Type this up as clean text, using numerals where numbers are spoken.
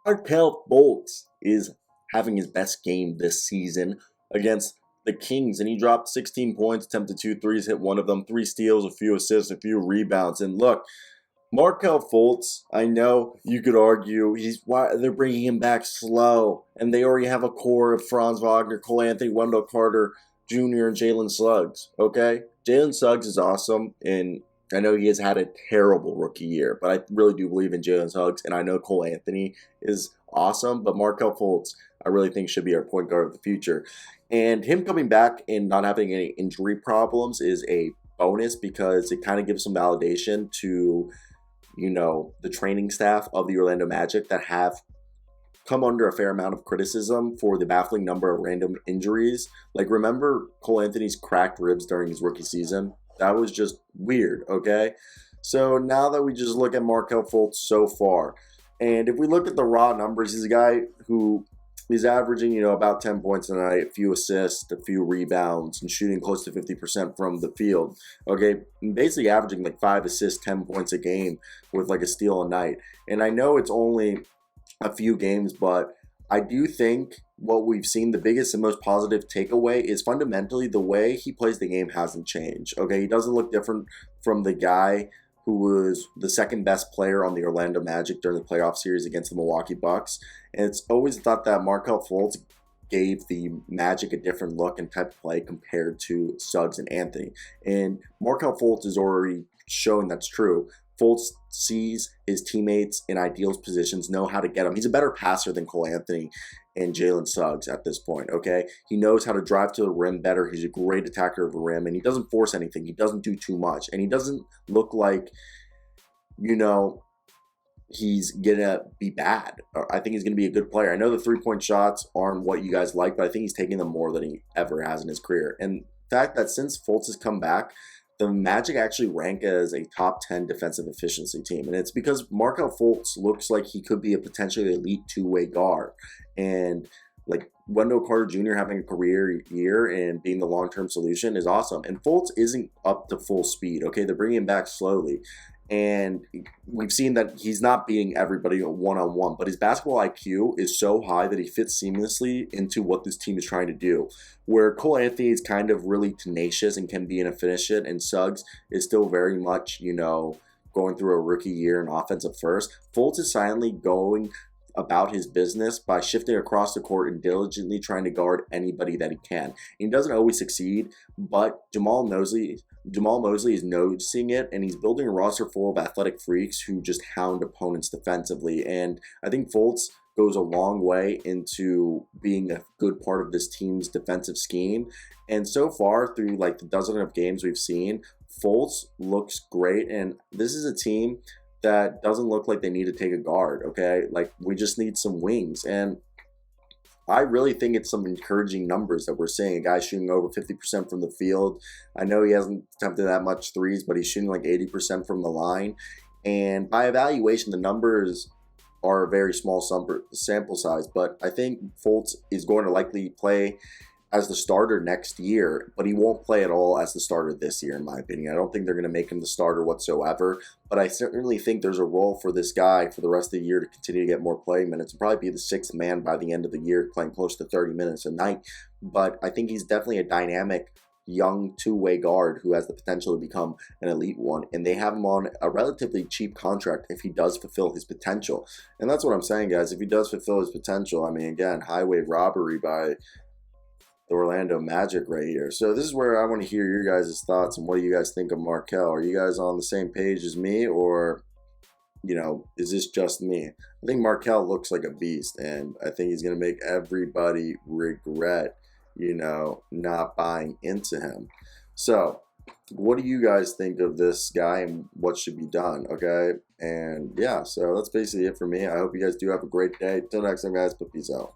Markelle Fultz is having his best game this season against the Kings, and he dropped 16 points, attempted two threes, hit one of them, three steals, a few assists, a few rebounds. And look, Markelle Fultz, I know you could argue he's why they're bringing him back slow, and they already have a core of Franz Wagner, Cole Anthony, Wendell Carter Jr., and Jalen Suggs. Okay, Jalen Suggs is awesome, and I know he has had a terrible rookie year, but I really do believe in Jalen Suggs, and I know Cole Anthony is awesome, but Markelle Fultz, I really think should be our point guard of the future. And him coming back and not having any injury problems is a bonus because it kind of gives some validation to the training staff of the Orlando Magic that have come under a fair amount of criticism for the baffling number of random injuries. Like, remember Cole Anthony's cracked ribs during his rookie season? That was just weird, okay? So now that we just look at Markelle Fultz so far, and if we look at the raw numbers, he's a guy who is averaging, about 10 points a night, a few assists, a few rebounds, and shooting close to 50% from the field. Okay, and basically averaging like 5 assists, 10 points a game with like a steal a night. And I know it's only a few games, but I do think what we've seen, the biggest and most positive takeaway is fundamentally the way he plays the game hasn't changed. Okay, he doesn't look different from the guy who was the second best player on the Orlando Magic during the playoff series against the Milwaukee Bucks. And it's always thought that Markelle Fultz gave the Magic a different look and type of play compared to Suggs and Anthony. And Markelle Fultz is already showing that's true. Fultz sees his teammates in ideal positions, know how to get them. He's a better passer than Cole Anthony and Jalen Suggs at this point, okay? He knows how to drive to the rim better. He's a great attacker of the rim, and he doesn't force anything. He doesn't do too much, and he doesn't look like, he's going to be bad. I think he's going to be a good player. I know the three-point shots aren't what you guys like, but I think he's taking them more than he ever has in his career. And the fact that since Fultz has come back, the Magic actually rank as a top 10 defensive efficiency team. And it's because Markelle Fultz looks like he could be a potentially elite two-way guard. And like Wendell Carter Jr. having a career year and being the long-term solution is awesome. And Fultz isn't up to full speed, okay? They're bringing him back slowly. And we've seen that he's not beating everybody one-on-one, but his basketball IQ is so high that he fits seamlessly into what this team is trying to do. Where Cole Anthony is kind of really tenacious and can be in a finish it, and Suggs is still very much, going through a rookie year in offensive first. Fultz is silently going about his business by shifting across the court and diligently trying to guard anybody that he can. He doesn't always succeed, but Jamal Mosley is noticing it, and he's building a roster full of athletic freaks who just hound opponents defensively. And I think Fultz goes a long way into being a good part of this team's defensive scheme. And so far, through like the dozen of games we've seen, Fultz looks great. And this is a team that doesn't look like they need to take a guard, okay? Like, we just need some wings. And I really think it's some encouraging numbers that we're seeing. A guy shooting over 50% from the field. I know he hasn't attempted that much threes, but he's shooting like 80% from the line. And by evaluation, the numbers are a very small sample size, but I think Fultz is going to likely play as the starter next year, but he won't play at all as the starter this year, in my opinion. I don't think they're going to make him the starter whatsoever, but I certainly think there's a role for this guy for the rest of the year to continue to get more playing minutes and probably be the sixth man by the end of the year, playing close to 30 minutes a night. But I think he's definitely a dynamic young two-way guard who has the potential to become an elite one, and they have him on a relatively cheap contract if he does fulfill his potential. And that's what I'm saying, guys. If he does fulfill his potential, I mean, again, highway robbery by the Orlando Magic right here. So this is where I want to hear your guys' thoughts and what do you guys think of Markelle? Are you guys on the same page as me, or is this just me? I think Markelle looks like a beast, and I think he's going to make everybody regret, not buying into him. So what do you guys think of this guy and what should be done, okay? And yeah, so that's basically it for me. I hope you guys do have a great day. Till next time, guys, but peace out.